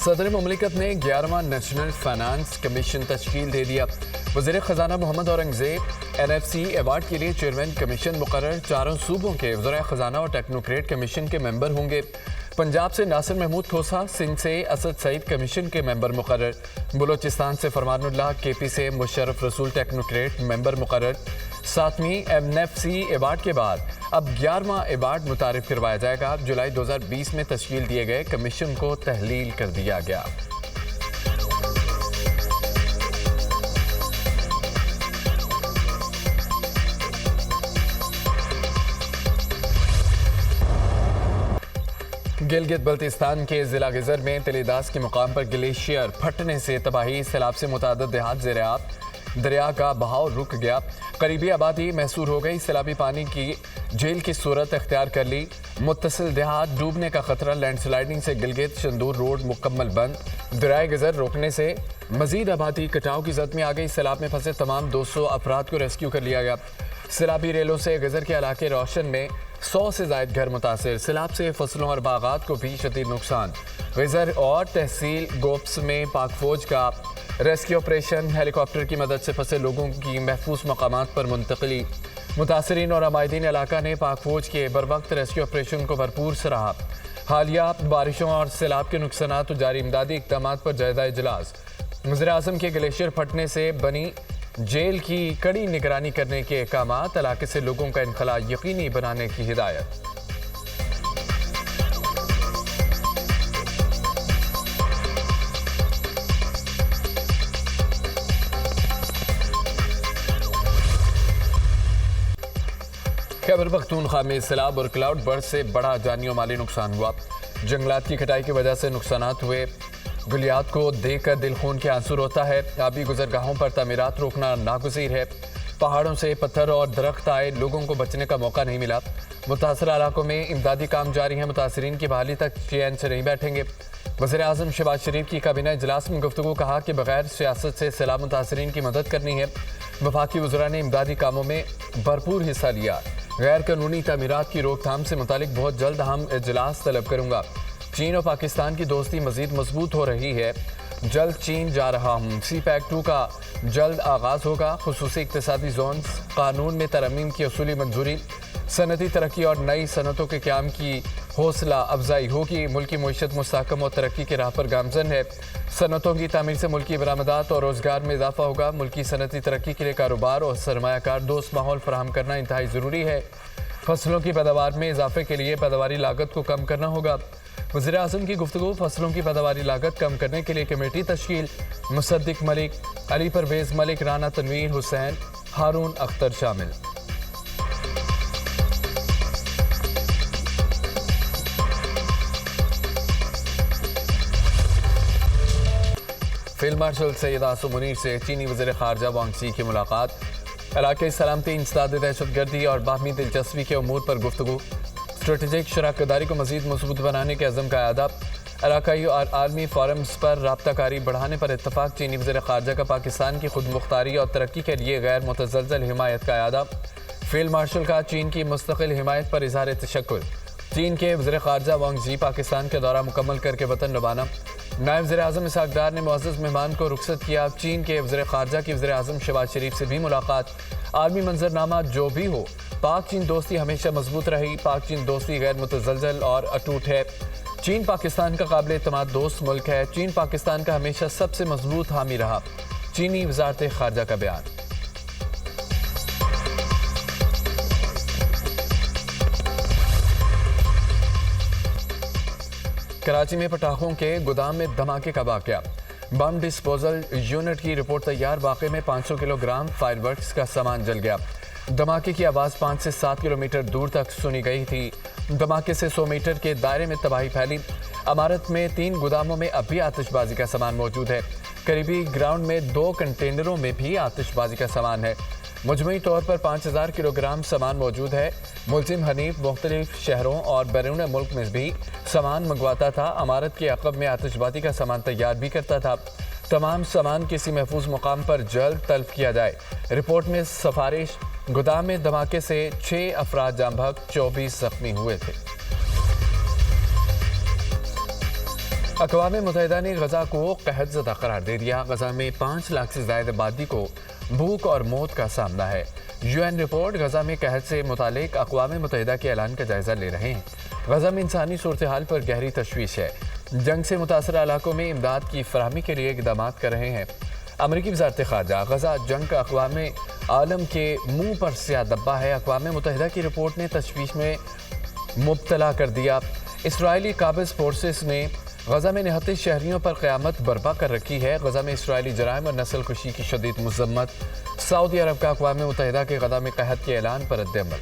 सदर मुमलिकत ने 11वां national finance commission तश्कील दे दिया। वज़ीर ख़जाना मोहम्मद औरंगज़ेब NFC अवार्ड के लिए चेयरमैन कमीशन मुकर्रर। चारों सूबों के वज़ीर ख़जाना और टेक्नोक्रेट कमीशन के मेंबर होंगे। पंजाब से नासिर महमूद खोसा, सिंध से असद सईद कमीशन के मेंबर मुकर्रर। बलोचिस्तान से फरमानुल्लाह, KP से मुशर्रफ रसूल टेक्नोक्रेट मेंबर मुकर्रर। 7वीं NFC अवार्ड के बाद अब 11वां अवार्ड मुतारिफ करवाया जाएगा। जुलाई 2020 में तश्कील दिए गए कमीशन को तहलील कर दिया गया। गिलगित बल्तिस्तान के जिला गिजर में तिलीदास के मुकाम पर ग्लेशियर फटने से तबाही, सैलाब से मुतादद देहात ज़ेर-ए-आब। दरिया का बहाव रुक गया, करीबी आबादी महसूर हो गई। सैलाबी पानी की झील की सूरत अख्तियार कर ली। मुत्तसिल देहात डूबने का खतरा। लैंडस्लाइडिंग से गिलगित शंदूर रोड मुकम्मल बंद। दरियाए गिजर रोकने से मजीद आबादी कटाव की जद में आ गई। सैलाब में फंसे तमाम 200 अफराद को रेस्क्यू कर लिया गया। सैलाबी रेलों से गिजर के इलाके रोशन में 100 से ज़ायद घर मुतासिर। सैलाब से फसलों और बागात को भी शदीद नुकसान। गिजर और तहसील गोप्स में पाक फौज का रेस्क्यू ऑपरेशन। हेलीकॉप्टर की मदद से फंसे लोगों की महफूज मकामात पर मुंतकली। मुतासरीन और अमायदीन इलाका ने पाक फौज के बरवक्त रेस्क्यू ऑपरेशन को भरपूर सराहा। हालिया बारिशों और सैलाब के नुकसानात और जारी इमदादी इक़दाम पर जायजा इजलास। वज़ीर आज़म के ग्लेशियर फटने से बनी जेल की कड़ी निगरानी करने के अहकामात। इलाके से लोगों का इनखला यकीनी बनाने की हिदायत। खैबर पख्तूनख्वा में सैलाब और क्लाउड बर्स्ट से बड़ा जानी और माली नुकसान हुआ। जंगलात की कटाई की वजह से नुकसानात हुए। गुलियात को देखकर दिल खून के आंसू रोता है। आबी गुजरगाहों पर तामीरात रोकना नागुज़ीर है। पहाड़ों से पत्थर और दरख्त आए, लोगों को बचने का मौका नहीं मिला। मुतासर इलाकों में इमदादी काम जारी है। मुतासरीन की बहाली तक चैन से नहीं बैठेंगे। वज़ीर आज़म शहबाज शरीफ की काबीना इजलास में गुफ्तगू, कहा कि बगैर सियासत से सैलाब मुतासरीन की मदद करनी है। वफाकी वज़रा ने इमदादी कामों में भरपूर हिस्सा लिया। गैर कानूनी तामीरात की रोकथाम से मुतालिक बहुत जल्द हम इजलास तलब करूँगा। चीन और पाकिस्तान की दोस्ती मजीद मजबूत हो रही है। जल्द चीन जा रहा हूँ। CPEC-2 का जल्द आगाज होगा। खुसूसी इक्तिसादी जोन कानून में तरमीम की असूली मंजूरी। सनती तरक्की और नई सनतों के क़याम की हौसला अफजाई होगी। मुल्की मईशत मुस्तहकम और तरक्की के राह पर गामजन है। सनतों की तामीर से मुल्की बरामदात और रोज़गार में इजाफा होगा। मुल्की सनती तरक्की के लिए कारोबार और सरमायाकार दोस्त माहौल फराहम करना इंतहाई ज़रूरी है। फसलों की पैदावार में इजाफे के लिए पैदावारी लागत को कम करना होगा। वज़ीर आज़म की गुफ्तगू, फसलों की पैदावारी लागत कम करने के लिए कमेटी तश्कील। मुसद्दिक मलिक, अली परवेज़ मलिक, राना तनवीर हुसैन, हारून अख्तर शामिल। फील्ड मार्शल सैयद आसिम मुनीर से चीनी वज़ीर ख़ारजा वांग सी की मुलाकात। इलाके सलामती, इंसदाद दहशतगर्दी और बाहमी दिलचस्पी के उमूर पर गुफ्तगू। स्ट्रेटेजिक शराकतदारी को मज़ीद मजबूत बनाने के अज़म का अदा। इलाकाई और आलमी फोरम्स पर राब्ताकारी बढ़ाने पर इत्तफाक। चीनी वज़ीर ख़ारजा का पाकिस्तान की खुद मुख्तारी और तरक्की के लिए गैर मुतज़लज़ल हिमायत का अदा। फील्ड मार्शल का चीन की मुस्तकिल हिमायत पर इज़हार तशक्कुर। चीन के वज़ीर ख़ारजा वांग जी पाकिस्तान का दौरा मुकम्मल करके वतन रवाना। नायब वज़ीर आज़म इसहाक़ डार ने मुअज़्ज़ज़ मेहमान को रुखसत किया। चीन के वज़ीर ख़ारजा की वज़ीर आज़म शहबाज शरीफ से भी मुलाकात। आलमी मंजरनामा जो भी हो, पाक चीन दोस्ती हमेशा मजबूत रही। पाक चीन दोस्ती गैर मुतज़लज़ल और अटूट है। चीन पाकिस्तान का काबिल एतमाद दोस्त मुल्क है। चीन पाकिस्तान का हमेशा सबसे मजबूत हामी रहा। चीनी वज़ारत ख़ारजा का बयान। कराची में पटाखों के गोदाम में धमाके का वाक़या। बम डिस्पोजल यूनिट की रिपोर्ट तैयार। वाक़े में 500 किलोग्राम फायरवर्क्स का सामान जल गया। धमाके की आवाज़ 5 से 7 किलोमीटर दूर तक सुनी गई थी। धमाके से 100 मीटर के दायरे में तबाही फैली। इमारत में 3 गोदामों में अब भी आतिशबाजी का सामान मौजूद है। करीबी ग्राउंड में 2 कंटेनरों में भी आतिशबाजी का सामान है। मजमूई तौर पर 5000 किलोग्राम सामान मौजूद है। मुलजिम हनीफ मुख्तलिफ शहरों और बैरून मुल्क में भी सामान मंगवाता था। इमारत के अक़ब में आतिशबाजी का सामान तैयार भी करता था। तमाम सामान किसी महफूज मुकाम पर जल्द तलब किया जाए। रिपोर्ट में सिफारिश। गोदाम में धमाके से 6 अफराद जाम बहक, 24 जख्मी हुए थे। अक़वाम मुत्तहिदा ने गजा को कहरज़दा करार दे दिया। गजा में 5 लाख से ज़ायद आबादी को भूख और मौत का सामना है। UN रिपोर्ट गजा में कहर से मुतालिक अक़वाम मुत्तहिदा के ऐलान का जायजा ले रहे हैं। गजा में इंसानी सूरत हाल पर गहरी तशवीश है। जंग से मुतासरा इलाकों में इमदाद की फराहमी के लिए इक़दाम कर रहे हैं। अमरीकी वज़ारत ख़ारजा गजा जंग का अक़वाम आलम के मुंह पर स्याह दब्बा है। अक़वाम मुत्तहिदा की रिपोर्ट ने तशवीश में मुब्तला कर दिया। इसराइली काबिज़ फोर्सेस ने गजा में निहत्ते शहरियों पर क़यामत बर्पा कर रखी है। गजा में इसराइली जराइम और नस्ल कुशी की शदीद मज़म्मत। सऊदी अरब का अक़वाम मुत्तहिदा के गजा में कहत के ऐलान पर रद्द-ए-अमल।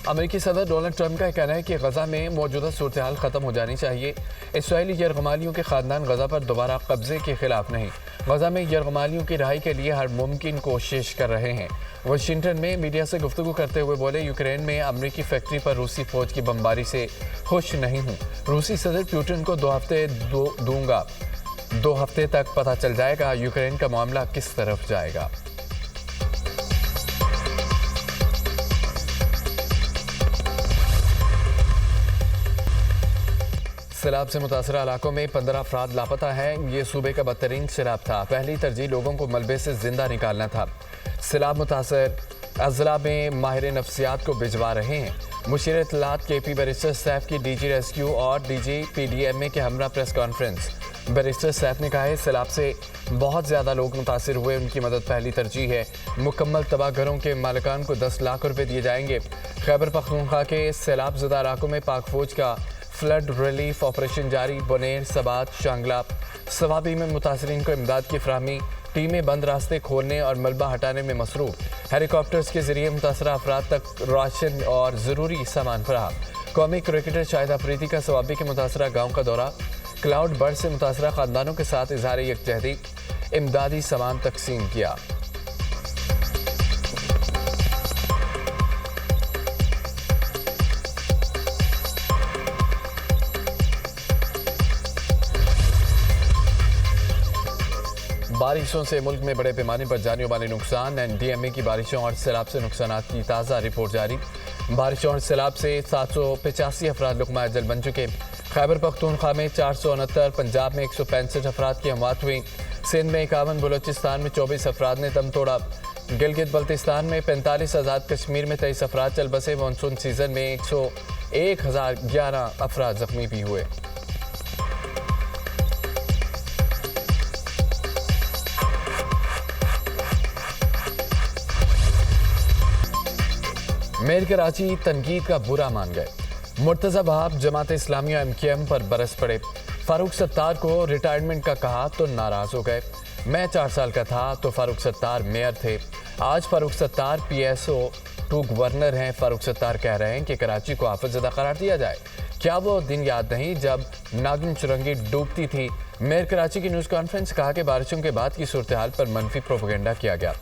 अमेरिकी सदर डोनाल्ड ट्रंप का कहना है कि गजा में मौजूदा सूरत हाल ख़त्म हो जानी चाहिए। इसराइली यरगमालियों के ख़ानदान गजा पर दोबारा कब्जे के खिलाफ नहीं, गजा में यरगमालियों की रिहाई के लिए हर मुमकिन कोशिश कर रहे हैं। वाशिंगटन में मीडिया से गुफ्तगू करते हुए बोले, यूक्रेन में अमरीकी फैक्ट्री पर रूसी फौज की बमबारी से खुश नहीं हूँ। रूसी सदर पुतिन को 2 हफ्ते दूंगा। 2 हफ्ते तक पता चल जाएगा यूक्रेन का मामला किस तरफ जाएगा। सैलाब से मुतासरा इलाकों में 15 अफराद लापता हैं। ये सूबे का बदतरीन सैलाब था। पहली तरजीह लोगों को मलबे से जिंदा निकालना था। सैलाब मुतासर अजला में माहिर नफ्सियात को भिजवा रहे हैं। मुशीर इत्तलात KP बैरिस्टर सैफ की DG रेस्क्यू और DG PDMA के हमरा प्रेस कॉन्फ्रेंस। बैरिस्टर सैफ ने कहा है, सैलाब से बहुत ज़्यादा लोग मुतासिर हुए, उनकी मदद पहली तरजीह है। मुकम्मल तबाह घरों के मालिकान को 10 लाख रुपए दिए जाएंगे। खैबर पख्तूनख्वा के सैलाब ज़दा इलाकों में पाक फौज का फ्लड रिलीफ ऑपरेशन जारी। बुनेर, सबात, शांगला, सवाबी में मुतासरीन को इमदाद की फराहमी। टीमें बंद रास्ते खोलने और मलबा हटाने में मसरूफ। हेलीकॉप्टर्स के जरिए मुतासरा अफराद तक राशन और ज़रूरी सामान फराहम। कौमी क्रिकेटर शाहिद अफरीदी का सवाबी के मुतासरा गाँव का दौरा। क्लाउड बर्ड से मुतासरा खानदानों के साथ इजहार यकजहती, इमदादी सामान तकसीम किया। बारिशों से मुल्क में बड़े पैमाने पर जानी माली नुकसान। NDMA की बारिशों और सैलाब से नुकसानात की ताज़ा रिपोर्ट जारी। बारिशों और सैलाब से 785 अफराद लुक़मा अजल बन चुके। खैबर पख्तूनख्वा में 469, पंजाब में 165 अफराद की अमवात हुई। सिंध में 51, बलोचिस्तान में 24 अफराद ने दम तोड़ा। गिलगित बल्तिस्तान में 45, आज़ाद कश्मीर में 23 अफराद चल बसे। मानसून सीजन में 101,011 अफराद जख्मी भी हुए। मेयर कराची तनकीद का बुरा मान गए। मुर्तज़ा वहाब जमात इस्लामी MKM पर बरस पड़े। फारूक सत्तार को रिटायरमेंट का कहा तो नाराज हो गए। मैं 4 साल का था तो फारूक सत्तार मेयर थे। आज फारूक सत्तार PSO 2 गवर्नर हैं। फारूक सत्तार कह रहे हैं कि कराची को आफतज़दा करार दिया जाए। क्या वो दिन याद नहीं जब नागिन चुरंगी डूबती थी? मेयर कराची की न्यूज़ कॉन्फ्रेंस कहा कि बारिशों के बाद की सूरत हाल पर मनफी प्रोपेगेंडा किया गया।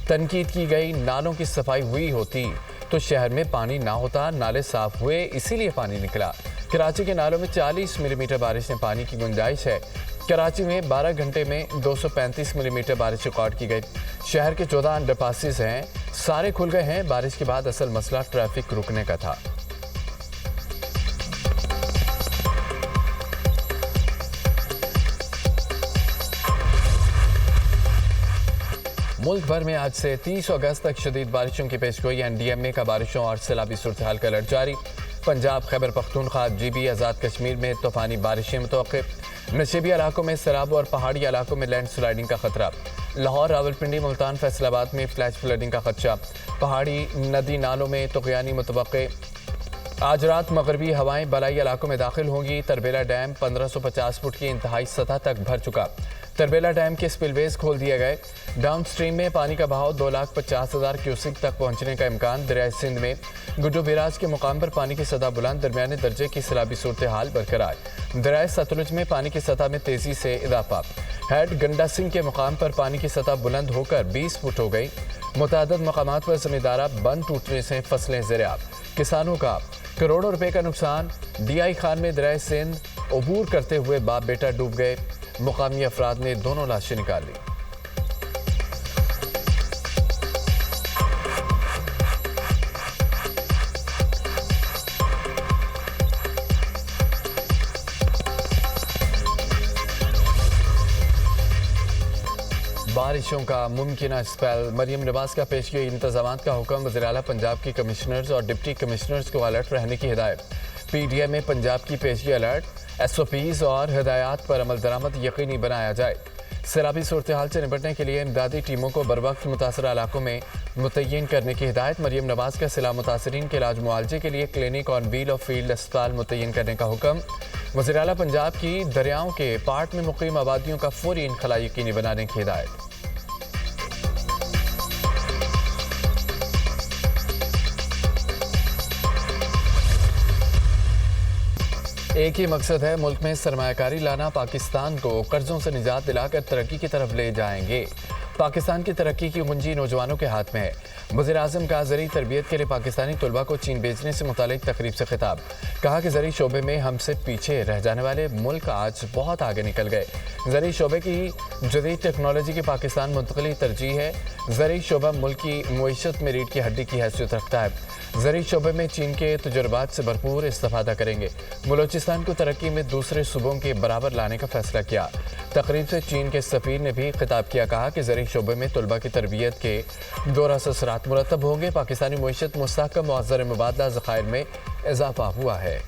तनकीद की गई, नालों की सफाई हुई होती तो शहर में पानी ना होता। नाले साफ हुए इसीलिए पानी निकला। कराची के नालों में 40 मिलीमीटर बारिश ने पानी की गुंजाइश है। कराची में 12 घंटे में 235 मिलीमीटर बारिश रिकॉर्ड की गई। शहर के 14 अंडरपासेस हैं, सारे खुल गए हैं। बारिश के बाद असल मसला ट्रैफिक रुकने का था। मुल्क भर में आज से 30 अगस्त तक शदीद बारिशों की पेशगोई। NDMA का बारिशों और सैलाबी सूरत हाल का अलर्ट जारी। पंजाब, खैबर पख्तूनख्वा, GB, आज़ाद कश्मीर में तूफानी बारिशें मुतवक्किर। नशेबी इलाकों में सैलाब और पहाड़ी इलाकों में लैंड स्लाइडिंग का खतरा। लाहौर, रावलपिंडी, मुल्तान, फैसलाबाद में फ्लैश फ्लडिंग का खदशा। पहाड़ी नदी नालों में तुग़यानी मुतवक्किर। आज रात मगरबी हवाएं बलाई इलाकों में दाखिल होंगी। तरबेला डैम 1550 फुट की इंतहाई सतह तक भर चुका। तरबेला डैम के स्पिलवेज खोल दिए गए। डाउन स्ट्रीम में पानी का बहाव 2,50,000 क्यूसिक तक पहुंचने का इम्कान। दरियाए सिंध में गुड्डू बिराज के मुकाम पर पानी की सतह बुलंद, दरमियाने दर्जे की सैलाबी सूरत हाल बरकरार। दरियाए सतलुज में पानी की सतह में तेजी से इजाफा। हेड गंडा सिंह के मुकाम पर पानी की सतह बुलंद होकर 20 फुट हो गई। मुतअद्दिद मकामात पर जमींदारा बंद टूटने से फसलें ज़ेर-ए-आब। किसानों का करोड़ों रुपए का नुकसान। DI खान में दरियाए सिंध अबूर करते हुए बाप बेटा डूब गए। मुकामी अफराद ने दोनों लाशें निकाल ली। बारिशों का मुमकिन स्पेल, मरियम नवाज का पेश किए इंतजाम का हुक्म, वज़ीर आला पंजाब की कमिश्नर्स और डिप्टी कमिश्नर्स को अलर्ट रहने की हिदायत। पीडीएम में पंजाब की पेशगी अलर्ट, एसओपीज और हिदायत पर अमल दरामद यकीनी बनाया जाए। सैलाबी सूरत हाल से निपटने के लिए इमदादी टीमों को बर वक्त मुतासरा इलाकों में मुतय्यन करने की हिदायत। मरियम नवाज का सैलाब मुतासरीन के इलाज मुआवजे के लिए क्लिनिक ऑन व्हील और फील्ड अस्पताल मुतय्यन करने का हुक्म। वज़ीर आला पंजाब की दरियाओं के पार्ट में मुकीम आबादियों का फौरी इनखला यकीनी बनाने की हिदायत। एक ही मकसद है, मुल्क में सरमायाकारी लाना, पाकिस्तान को कर्जों से निजात दिलाकर तरक्की की तरफ ले जाएंगे। पाकिस्तान की तरक्की की कुंजी नौजवानों के हाथ में है। वज़ीर आज़म का ज़री तरबियत के लिए पाकिस्तानी तलबा को चीन भेजने से मुतालिक तकरीब से खिताब। कहा कि ज़री शोबे में हमसे पीछे रह जाने वाले मुल्क आज बहुत आगे निकल गए। ज़री शोबे की जदीद टेक्नोलॉजी की पाकिस्तान मुंतकली तरजीह है। ज़री शोबा मुल्क की मईशत में रीढ़ की हड्डी की हैसियत रखता है। ज़री शोबे में चीन के तजुर्बात से भरपूर इस्तेफादा करेंगे। बलोचिस्तान को तरक्की में दूसरे सूबों के बराबर लाने का फैसला किया। तकरीब से चीन के सफ़ीर ने भी खिताब किया। कहा कि ज़री शोबे में तलबा की तरबियत के दौरा असरात मुरतब होंगे। पाकिस्तानी मईशत मुस्तहकम और ज़र मुबादला ज़खायर में इजाफा हुआ है।